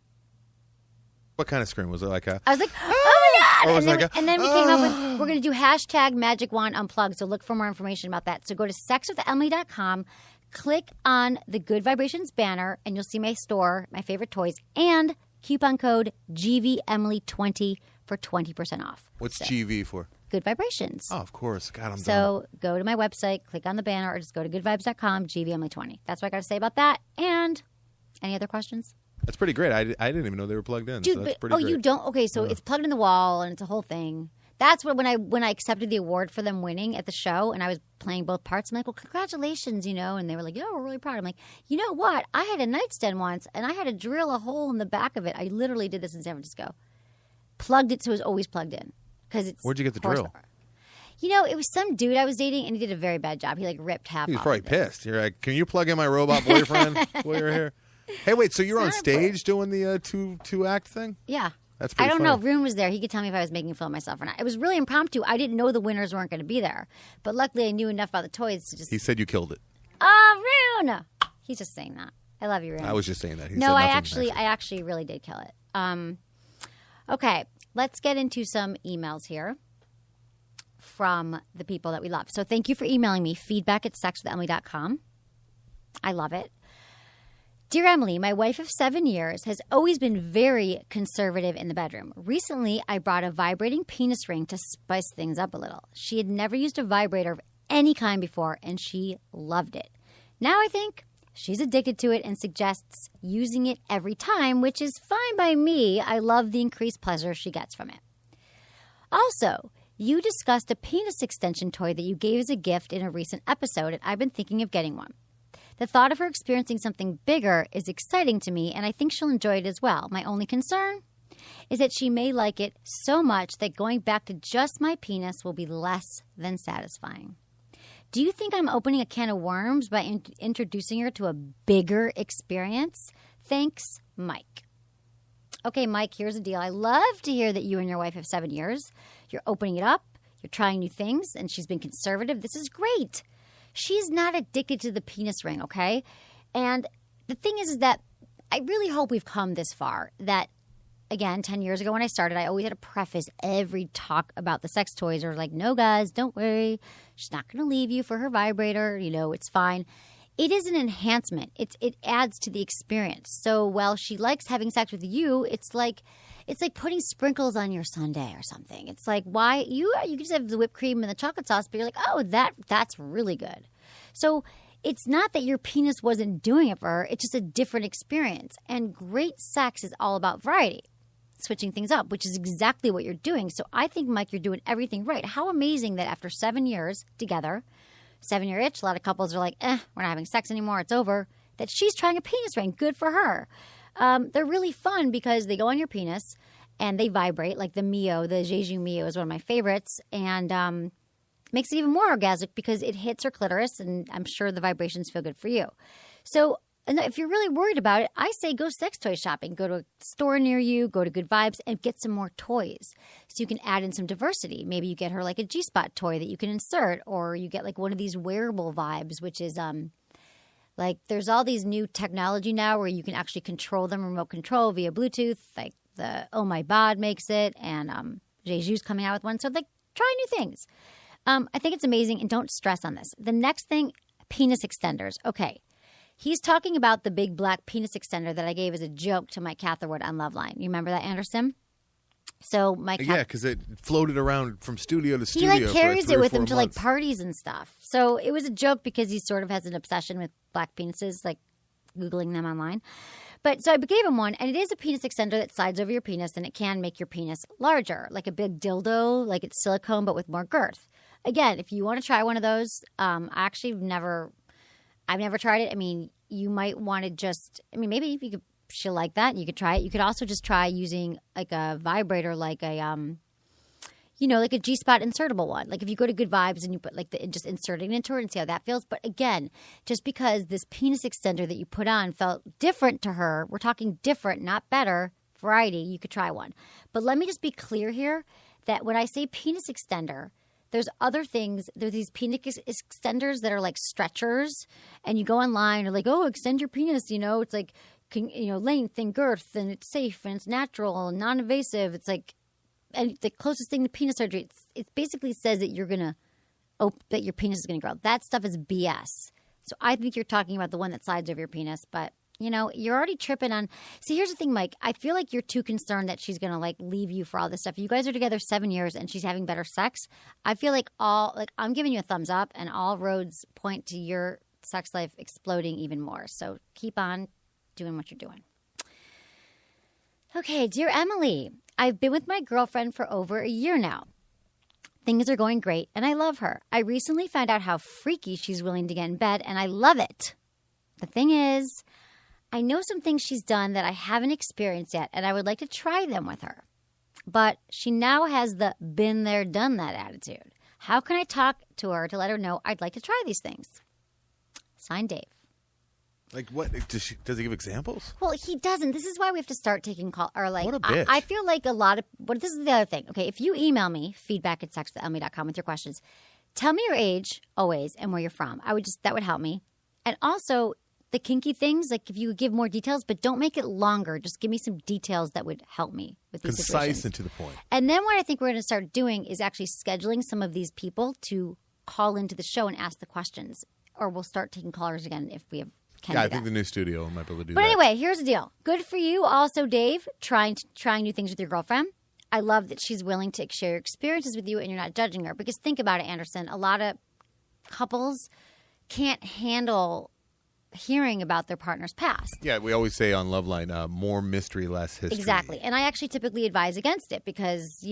What kind of scream? Was it like a... I was like, oh my God! Or was And then we came up with, we're going to do hashtag Magic Wand Unplugged, so look for more information about that. So go to sexwithemily.com, click on the Good Vibrations banner, and you'll see my store, my favorite toys, and coupon code GVEmily20 for 20% off. What's GV for? Good Vibrations. Oh, of course. God, I'm done. So go to my website, click on the banner, or just go to goodvibes.com, GVEmily20. That's what I got to say about that. And any other questions? That's pretty great. I didn't even know they were plugged in. Dude, so that's pretty great. You don't? Okay, so it's plugged in the wall, and it's a whole thing. That's what when I accepted the award for them winning at the show, and I was playing both parts. I'm like, well, congratulations, And they were like, yeah, we're really proud. I'm like, you know what? I had a nightstand once, and I had to drill a hole in the back of it. I literally did this in San Francisco. Plugged it so it was always plugged in. Where'd you get the drill? It was some dude I was dating, and he did a very bad job. He ripped half off. He was probably pissed. You're like, can you plug in my robot boyfriend while you're here? Hey, wait, so you're on stage doing the two-act thing? Yeah. That's pretty I don't funny. know. Rune was there. He could tell me if I was making fun of myself or not. It was really impromptu. I didn't know the winners weren't going to be there. But luckily, I knew enough about the toys to just... He said you killed it. Oh, Rune! He's just saying that. I love you, Rune. I was just saying that. He no, said I nothing actually really did kill it. Okay, let's get into some emails here from the people that we love. So thank you for emailing me, feedback@sexwithemily.com. I love it. Dear Emily, my wife of 7 years has always been very conservative in the bedroom. Recently, I brought a vibrating penis ring to spice things up a little. She had never used a vibrator of any kind before, and she loved it. Now I think she's addicted to it and suggests using it every time, which is fine by me. I love the increased pleasure she gets from it. Also, you discussed a penis extension toy that you gave as a gift in a recent episode, and I've been thinking of getting one. The thought of her experiencing something bigger is exciting to me, and I think she'll enjoy it as well. My only concern is that she may like it so much that going back to just my penis will be less than satisfying. Do you think I'm opening a can of worms by introducing her to a bigger experience? Thanks, Mike. Okay, Mike, here's the deal. I love to hear that you and your wife have 7 years. You're opening it up. You're trying new things, and she's been conservative. This is great. She's not addicted to the penis ring, okay? And the thing is that I really hope we've come this far. That, again, 10 years ago when I started, I always had to preface every talk about the sex toys. Or like, no, guys, don't worry. She's not going to leave you for her vibrator. It's fine. it is an enhancement. It adds to the experience. So while she likes having sex with you, it's like putting sprinkles on your sundae or something. It's like, why you can just have the whipped cream and the chocolate sauce, but you're like, oh, that's really good. So it's not that your penis wasn't doing it for her. It's just a different experience. And great sex is all about variety, switching things up, which is exactly what you're doing. So I think, Mike, you're doing everything right. How amazing that after 7 years together, 7-year itch, a lot of couples are like, we're not having sex anymore, it's over, that she's trying a penis ring. Good for her. They're really fun because they go on your penis and they vibrate, like the Mio, the Jeju Mio is one of my favorites, and makes it even more orgasmic because it hits her clitoris, and I'm sure the vibrations feel good for you. So if you're really worried about it, I say go sex toy shopping. Go to a store near you, go to Good Vibes, and get some more toys. So you can add in some diversity. Maybe you get her like a G-spot toy that you can insert, or you get like one of these wearable vibes, which is like there's all these new technology now where you can actually control them, remote control via Bluetooth. Like the Oh My Bod makes it, and Jeju's coming out with one. So like try new things. I think it's amazing, and don't stress on this. The next thing, penis extenders. Okay. He's talking about the big black penis extender that I gave as a joke to Mike Catherwood on Loveline. You remember that, Anderson? So Mike, yeah, because it floated around from studio to studio. He like carries it with him to like months. parties and stuff. So it was a joke because he sort of has an obsession with black penises, like Googling them online. But so I gave him one, and it is a penis extender that slides over your penis, and it can make your penis larger, like a big dildo, like it's silicone but with more girth. Again, if you want to try one of those, I've never tried it. I mean, you might want to just – I mean, maybe if you could – she'll like that. You could try it. You could also just try using like a vibrator, like a like a G-spot insertable one. Like if you go to Good Vibes and you put like just inserting it into her and see how that feels. But again, just because this penis extender that you put on felt different to her, we're talking different, not better, variety, you could try one. But let me just be clear here that when I say penis extender – there's other things. There's these penis extenders that are like stretchers, and you go online, or like, oh, extend your penis. It's like, length and girth, and it's safe and it's natural and non-invasive. It's like, and the closest thing to penis surgery, it basically says that that your penis is going to grow. That stuff is BS. So I think you're talking about the one that slides over your penis, but. You're already tripping on. See, here's the thing, Mike. I feel like you're too concerned that she's going to like leave you for all this stuff. You guys are together 7 years and she's having better sex. I feel like I'm giving you a thumbs up, and all roads point to your sex life exploding even more. So keep on doing what you're doing. Okay, dear Emily, I've been with my girlfriend for over a year now. Things are going great and I love her. I recently found out how freaky she's willing to get in bed, and I love it. The thing is, I know some things she's done that I haven't experienced yet, and I would like to try them with her. But she now has the been there, done that attitude. How can I talk to her to let her know I'd like to try these things? Signed, Dave. Like what? Does he give examples? Well, he doesn't. This is why we have to start taking calls. Or like, what a bitch. I feel like a lot of. But this is the other thing. Okay, if you email me feedback@sexwithemily.com with your questions, tell me your age always and where you're from. That would help me. And also, the kinky things, like if you would give more details, but don't make it longer. Just give me some details that would help me with these Concise situations. and to the point. And then what I think we're going to start doing is actually scheduling some of these people to call into the show and ask the questions. Or we'll start taking callers again if we can. Yeah, I think the new studio might be able to do that. But anyway, here's the deal. Good for you also, Dave, trying new things with your girlfriend. I love that she's willing to share experiences with you and you're not judging her. Because think about it, Anderson. A lot of couples can't handle hearing about their partner's past. Yeah, we always say on Loveline, more mystery, less history. Exactly. And I actually typically advise against it because,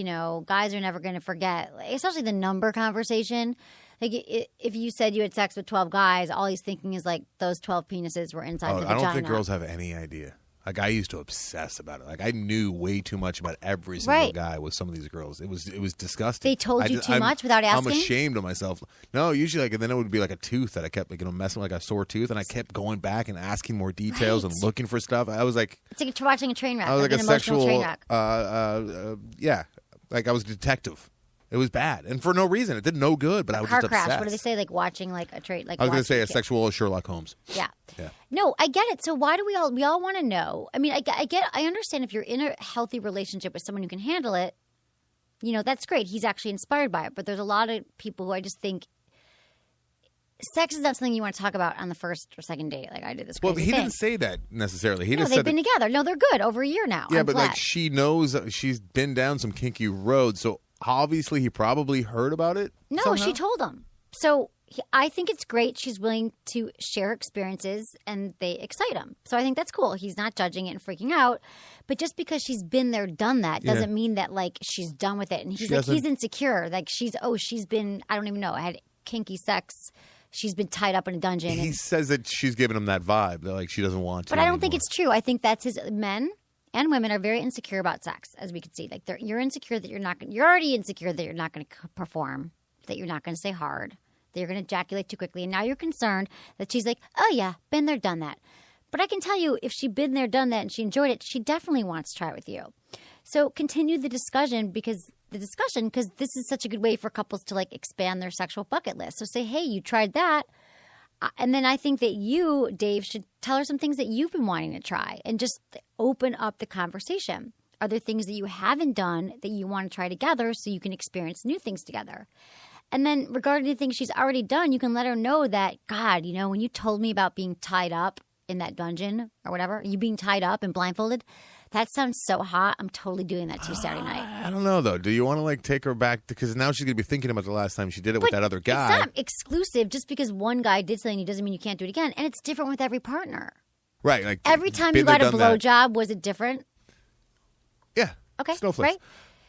guys are never going to forget, especially the number conversation. Like if you said you had sex with 12 guys, all he's thinking is like those 12 penises were inside the vagina. I don't think girls have any idea. Like I used to obsess about it. Like I knew way too much about every single guy with some of these girls. It was disgusting. They told you too much without asking? I'm ashamed of myself. No, usually and then it would be like a tooth that I kept messing with, like a sore tooth, and I kept going back and asking more details and looking for stuff. I was like, it's like watching a train wreck. I was like an a emotional sexual train wreck. yeah, like I was a detective. It was bad, and for no reason. It did no good, but I was just obsessed. Car crash. What do they say? Like watching like a train. Like I was going to say a sexual Sherlock Holmes. Yeah. No, I get it. So why do we all want to know? I mean, I understand if you're in a healthy relationship with someone who can handle it. That's great. He's actually inspired by it. But there's a lot of people who I just think sex is not something you want to talk about on the first or second date. Like I did this crazy Well, he thing. didn't say that necessarily. He No, just they've said been together. No, they're good. Over a year now. Yeah, I'm but glad. like she knows she's been down some kinky roads, so obviously he probably heard about it. No, somehow. she told him. So I think it's great she's willing to share experiences and they excite him. So I think that's cool. He's not judging it and freaking out. But just because she's been there, done that, doesn't mean that like she's done with it. And he's he's insecure. Like she's been, I don't even know, had kinky sex. She's been tied up in a dungeon. He says that she's giving him that vibe, that like she doesn't want to. But I don't think anymore. it's true. I think that's his men and women are very insecure about sex, as we can see. Like you're insecure that you're already insecure that you're not going to perform, that you're not going to stay hard, that you're going to ejaculate too quickly. And now you're concerned that she's like, oh yeah, been there, done that. But I can tell you, if she'd been there, done that, and she enjoyed it, she definitely wants to try it with you. So continue the discussion because this is such a good way for couples to like expand their sexual bucket list. So say, hey, you tried that. And then I think that you, Dave, should tell her some things that you've been wanting to try and just open up the conversation. Are there things that you haven't done that you want to try together so you can experience new things together? And then regarding the things she's already done, you can let her know that, God, you know, when you told me about being tied up in that dungeon or whatever, you being tied up and blindfolded, that sounds so hot. I'm totally doing that too Saturday night. I don't know though. Do you want to like take her back because now she's gonna be thinking about the last time she did it with that other guy? It's not exclusive. Just because one guy did something, it doesn't mean you can't do it again. And it's different with every partner. Right. Like Every time you been there, got a done that. blowjob, was it different? Yeah. Okay. Snowflakes. Right?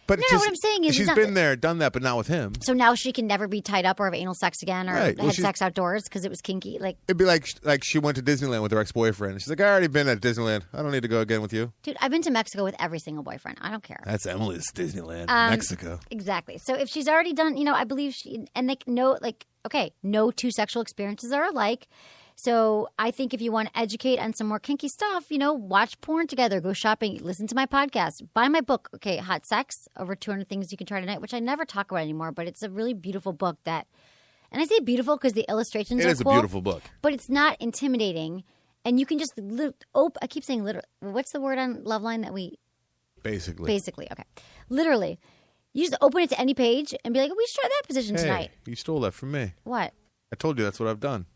But No, what I'm saying is she's it's not- been there, done that, but not with him. So now she can never be tied up or have anal sex again or Right. Well, had she's- sex outdoors because it was kinky. Like, It'd be like she went to Disneyland with her ex-boyfriend. She's like, I already been at Disneyland. I don't need to go again with you. dude, I've been to Mexico with every single boyfriend. I don't care. That's Emily's Disneyland, Mexico. Exactly. So if she's already done, you know, I believe and they know, like, okay, no two sexual experiences are alike. So I think if you want to educate on some more kinky stuff, you know, watch porn together, go shopping, listen to my podcast, buy my book, okay, Hot Sex, Over 200 Things You Can Try Tonight, which I never talk about anymore, but it's a really beautiful book that, and I say beautiful because the illustrations are cool. It is a beautiful book. But it's not intimidating, and you can just, I keep saying literally, what's the word on Loveline that we, Basically. okay. Literally. You just open it to any page and be like, we should try that position Hey, tonight. you stole that from me. What? I told you that's what I've done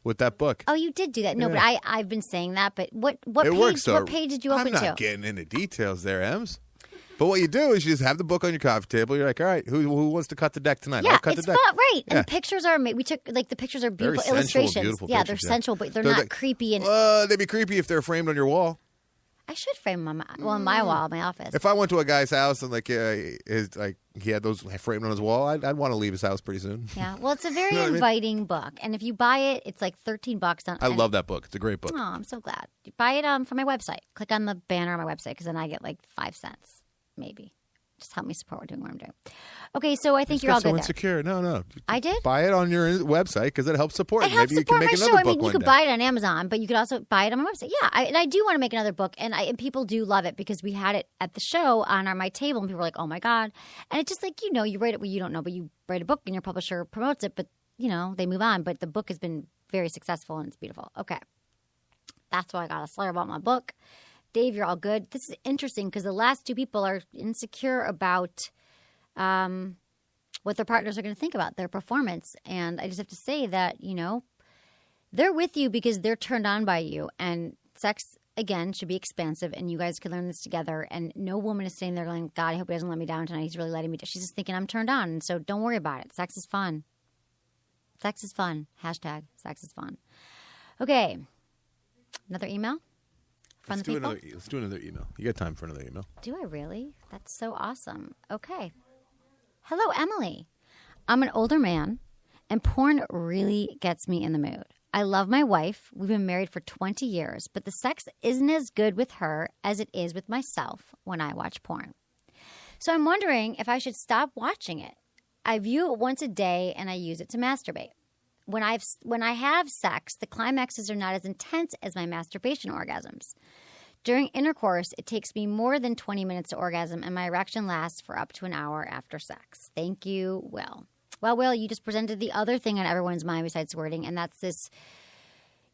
with that book. Oh, you did do that. No, Yeah. but I've been saying that. But what It page? works, though. What page did you open I'm not to? getting into details there, Ems. But what you do is you just have the book on your coffee table. You're like, all right, who wants to cut the deck tonight? Yeah, I'll cut it's the deck. fun, right? Yeah. And pictures are made. We took like the pictures are Very beautiful sensual, illustrations. beautiful Yeah, pictures, they're sensual, but they're They're not like- creepy. And They'd be creepy if they're framed on your wall. I should frame them on my wall, in my office. If I went to a guy's house and he had those framed on his wall, I'd want to leave his house pretty soon. Yeah, well, it's a very You know what I mean? inviting book, and if you buy it, it's like $13 on. I love that book. It's a great book. Oh, I'm so glad. You buy it from my website. Click on the banner on my website because then I get like 5 cents, maybe. Just help me support what I'm doing. Okay, so I think Just you're all got so good there. insecure. No. I did? Buy it on your website because it helps support It it. helps Maybe you can support make my another show. I book mean, you one could day. buy it on Amazon, but you could also buy it on my website. Yeah, and I do want to make another book, and people do love it because we had it at the show on my table, and people were like, "Oh my god!" And it's just like you write it. Well, you don't know, but you write a book, and your publisher promotes it, but they move on. But the book has been very successful, and it's beautiful. Okay, that's why I got to slur about my book. Dave, you're all good. This is interesting because the last two people are insecure about what their partners are going to think about their performance. And I just have to say that, they're with you because they're turned on by you. And sex, again, should be expansive. And you guys can learn this together. And no woman is sitting there going, God, I hope he doesn't let me down tonight. He's really letting me down. She's just thinking, I'm turned on. And so don't worry about it. Sex is fun. Sex is fun. Hashtag sex is fun. Okay. Another email from Let's the people? Let's do another email. You got time for another email. Do I really? That's so awesome. Okay. Hello, Emily. I'm an older man, and porn really gets me in the mood. I love my wife. We've been married for 20 years, but the sex isn't as good with her as it is with myself when I watch porn. So I'm wondering if I should stop watching it. I view it once a day, and I use it to masturbate. When I have sex, the climaxes are not as intense as my masturbation orgasms. During intercourse, it takes me more than 20 minutes to orgasm, and my erection lasts for up to an hour after sex. Thank you, Will. Well, Will, you just presented the other thing on everyone's mind besides squirting, and that's this,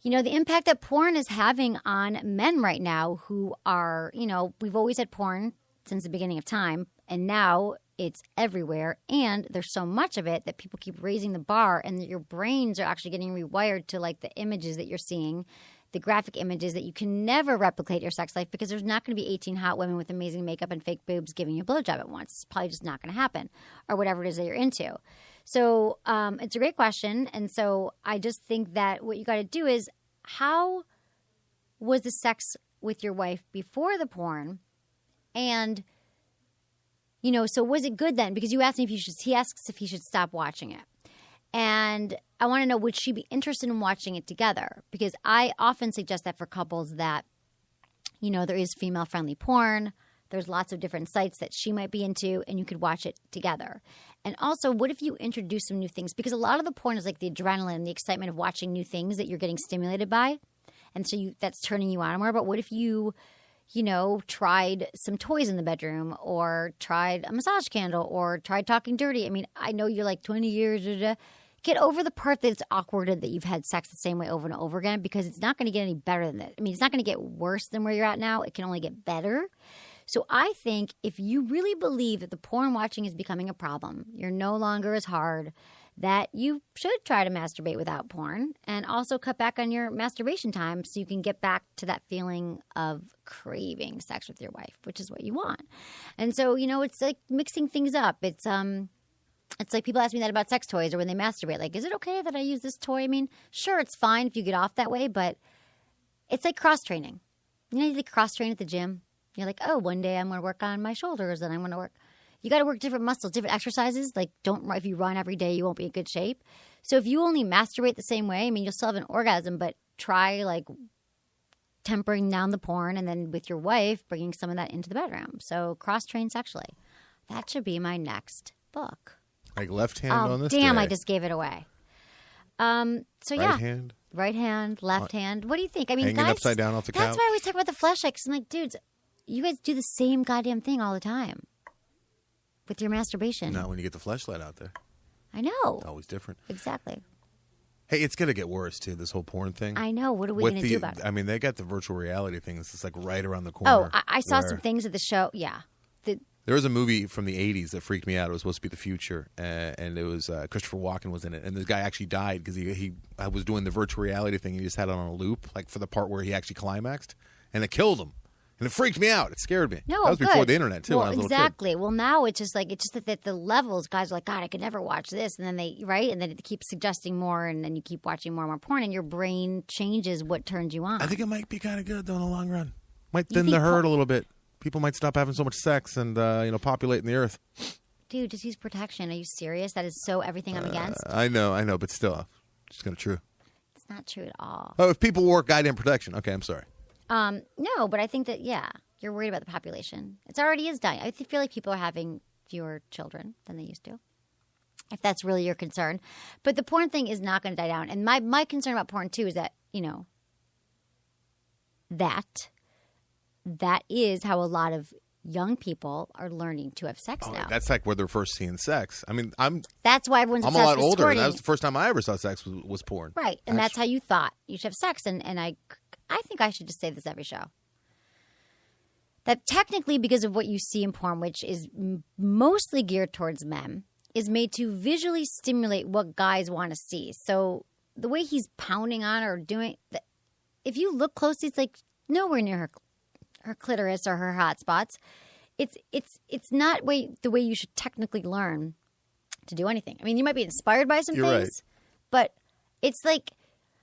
the impact that porn is having on men right now who are, we've always had porn since the beginning of time, and now it's everywhere, and there's so much of it that people keep raising the bar, and your brains are actually getting rewired to like the images that you're seeing, the graphic images that you can never replicate your sex life because there's not going to be 18 hot women with amazing makeup and fake boobs giving you a blowjob at once. It's probably just not going to happen, or whatever it is that you're into. So it's a great question, and so I just think that what you got to do is, how was the sex with your wife before the porn, and so was it good then? Because you asked me he asks if he should stop watching it. And I want to know, would she be interested in watching it together? Because I often suggest that for couples that, there is female-friendly porn. There's lots of different sites that she might be into, and you could watch it together. And also, what if you introduce some new things? Because a lot of the porn is like the adrenaline, the excitement of watching new things that you're getting stimulated by. And so that's turning you on more. But what if you tried some toys in the bedroom, or tried a massage candle, or tried talking dirty? I mean, I know you're like 20 years. Get over the part that it's awkward and that you've had sex the same way over and over again, because it's not going to get any better than that. I mean, it's not going to get worse than where you're at now. It can only get better. So I think if you really believe that the porn watching is becoming a problem, you're no longer as hard, that you should try to masturbate without porn, and also cut back on your masturbation time so you can get back to that feeling of craving sex with your wife, which is what you want. And so, it's like mixing things up. It's like people ask me that about sex toys or when they masturbate. Like, is it okay that I use this toy? I mean, sure, it's fine if you get off that way, but it's like cross-training. You like cross-train at the gym? You're like, oh, one day I'm going to work on my shoulders, and I'm going to work. You got to work different muscles, different exercises. Like, if you run every day, you won't be in good shape. So if you only masturbate the same way, I mean, you'll still have an orgasm, but try like tempering down the porn, and then with your wife, bringing some of that into the bedroom. So cross-train sexually. That should be my next book. Like left hand on this damn, day. I just gave it away. Right hand? Right hand, left hand. What do you think? I mean, hanging guys, upside down off the couch. That's why I always talk about the fleshlight. Because I'm like, dudes, you guys do the same goddamn thing all the time with your masturbation. Not when you get the fleshlight out there. I know. It's always different. Exactly. Hey, it's going to get worse, too, this whole porn thing. I know. What are we going to do about it? I mean, they got the virtual reality thing. It's just like right around the corner. Oh, I saw some things at the show. Yeah. There was a movie from the 80s that freaked me out. It was supposed to be the future, and it was Christopher Walken was in it. And the guy actually died because he was doing the virtual reality thing. And he just had it on a loop, like for the part where he actually climaxed, and it killed him. And it freaked me out. It scared me. No, that was good. before the internet too. Well, when I was a little exactly. kid. Well, now it's just that the levels, guys are like, God, I could never watch this, and then and then it keeps suggesting more, and then you keep watching more and more porn, and your brain changes what turns you on. I think it might be kind of good though in the long run. Might thin the herd a little bit. People might stop having so much sex and populating the earth. Dude, just use protection. Are you serious? That is so everything I'm against. I know, but still, it's kind of true. It's not true at all. Oh, if people wore goddamn protection, okay, I'm sorry. No, but I think that you're worried about the population. It already is dying. I feel like people are having fewer children than they used to, if that's really your concern. But the porn thing is not going to die down. And my concern about porn too is that that is how a lot of young people are learning to have sex now. That's like where they're first seeing sex. I mean, that's why everyone's I'm obsessed a lot with older. squirting. That was the first time I ever saw sex was porn. Right, and that's how you thought you should have sex. And I think I should just say this every show. That technically, because of what you see in porn, which is mostly geared towards men, is made to visually stimulate what guys want to see. So the way he's pounding on her or doing, if you look closely, it's like nowhere near her clitoris or her hot spots. It's not the way you should technically learn to do anything. I mean, you might be inspired by some things, right. But it's like,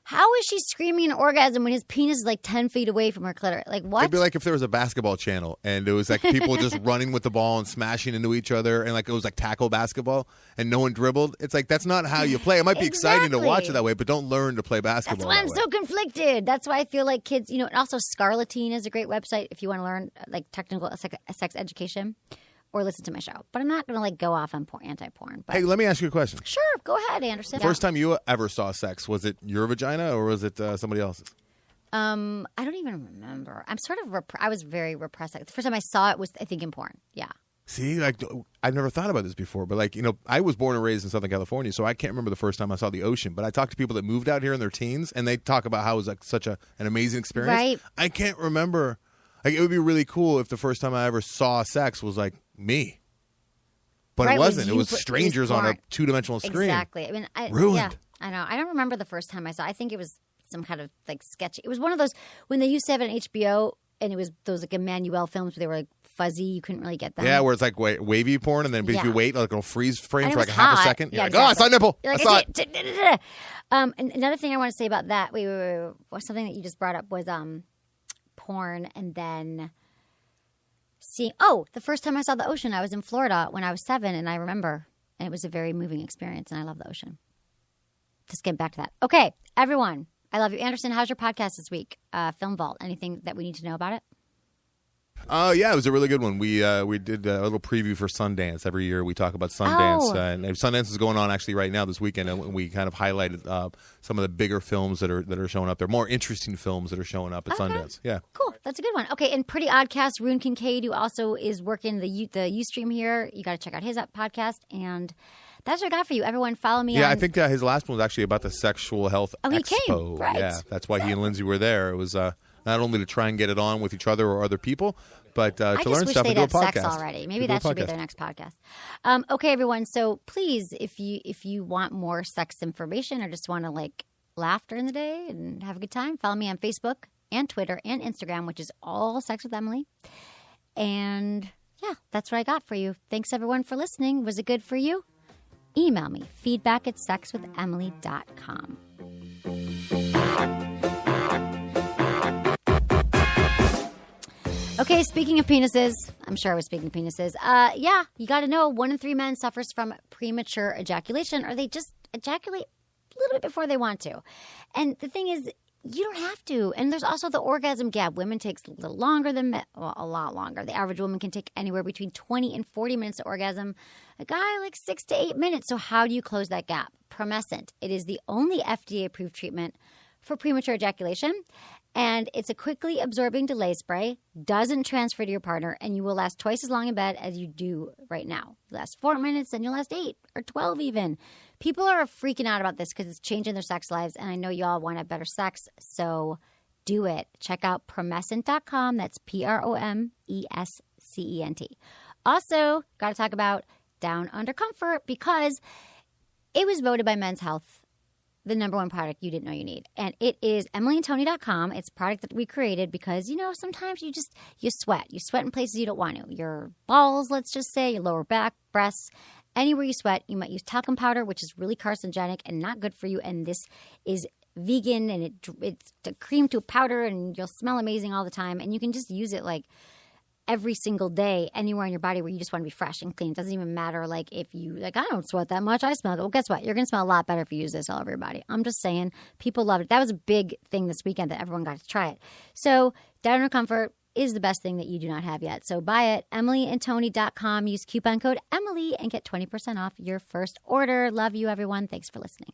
how is she screaming an orgasm when his penis is like 10 feet away from her clitoris? Like, what? It'd be like if there was a basketball channel and it was like people just running with the ball and smashing into each other, and like it was like tackle basketball and no one dribbled. It's like, that's not how you play. It might be exciting to watch it that way, but don't learn to play basketball. That's why I'm so conflicted. That's why I feel like kids, and also Scarletine is a great website if you want to learn like technical sex education or listen to my show. But I'm not going to like go off on anti-porn. But... Hey, let me ask you a question. Sure, go ahead, Anderson. First time you ever saw sex, was it your vagina or was it somebody else's? I don't even remember. I'm sort of I was very repressed. The first time I saw it was, I think, in porn. Yeah. See, like I've never thought about this before, but like, I was born and raised in Southern California, so I can't remember the first time I saw the ocean. But I talked to people that moved out here in their teens, and they talk about how it was like such an amazing experience. Right. I can't remember. Like, it would be really cool if the first time I ever saw sex was like me. But Right, it wasn't. It you was put- strangers on a porn. two-dimensional screen. Exactly. I mean, Ruined. Yeah, I know. I don't remember the first time I saw. I think it was some kind of like sketchy. It was one of those when they used to have it on HBO, and it was those like Emmanuel films where they were like fuzzy. You couldn't really get them. Yeah, where it's like wavy porn, and then if Yeah. you wait, like it'll freeze frame And for it like was a half a hot. second. Yeah, You're like, oh, I saw a nipple. You're I like, saw "Is it. it?" And another thing I want to say about that, wait. Something that you just brought up was porn, and then seeing. Oh, the first time I saw the ocean, I was in Florida when I was 7, and I remember, and it was a very moving experience, and I love the ocean. Just getting back to that. Okay, everyone, I love you. Anderson, how's your podcast this week? Film Vault. Anything that we need to know about it? Yeah, it was a really good one. We did a little preview for Sundance. Every year we talk about Sundance. Oh. And Sundance is going on actually right now this weekend, and we kind of highlighted some of the bigger films that are showing up. They're more interesting films that are showing up at Sundance. Yeah. Cool. That's a good one. Okay, and Pretty Oddcast, Rune Kincaid, who also is working the Ustream here. You got to check out his podcast. And that's what I got for you. Everyone, follow me on... Yeah, I think his last one was actually about the Sexual Health Oh, he Expo. came, right. Yeah, that's why he and Lindsay were there. It was not only to try and get it on with each other or other people, but to I learn just wish stuff they'd and do a have podcast. sex already. Maybe Do a that should be podcast. their next podcast. Okay, everyone. So please, if you want more sex information or just want to like laugh during the day and have a good time, follow me on Facebook and Twitter and Instagram, which is all Sex with Emily. And yeah, that's what I got for you. Thanks everyone for listening. Was it good for you? Email me, feedback@sexwithemily.com. Okay, speaking of penises, I'm sure I was speaking of penises. Yeah, you got to know 1 in 3 men suffers from premature ejaculation, or they just ejaculate a little bit before they want to. And the thing is, you don't have to. And there's also the orgasm gap. Women takes a little longer than men, well, a lot longer. The average woman can take anywhere between 20 and 40 minutes to orgasm. A guy like 6 to 8 minutes. So how do you close that gap? Promescent. It is the only FDA-approved treatment for premature ejaculation. And it's a quickly absorbing delay spray, doesn't transfer to your partner, and you will last twice as long in bed as you do right now. You last 4 minutes, then you'll last 8 or 12 even. People are freaking out about this because it's changing their sex lives, and I know you all want to have better sex, so do it. Check out promescent.com. That's Promescent. Also, got to talk about Down Under Comfort because it was voted by Men's Health the number one product you didn't know you need. And it is emilyandtony.com. It's a product that we created because, you know, sometimes you sweat. You sweat in places you don't want to. Your balls, let's just say, your lower back, breasts, anywhere you sweat. You might use talcum powder, which is really carcinogenic and not good for you. And this is vegan, and it's a cream to a powder, and you'll smell amazing all the time. And you can just use it like every single day anywhere on your body where you just want to be fresh and clean. It doesn't even matter like if you like, I don't sweat that much, I smell good. Well, guess what? You're going to smell a lot better if you use this all over your body. I'm just saying, people love it. That was a big thing this weekend that everyone got to try it. So Down Under Comfort is the best thing that you do not have yet. So buy it, emilyandtony.com. Use coupon code Emily and get 20% off your first order. Love you, everyone. Thanks for listening.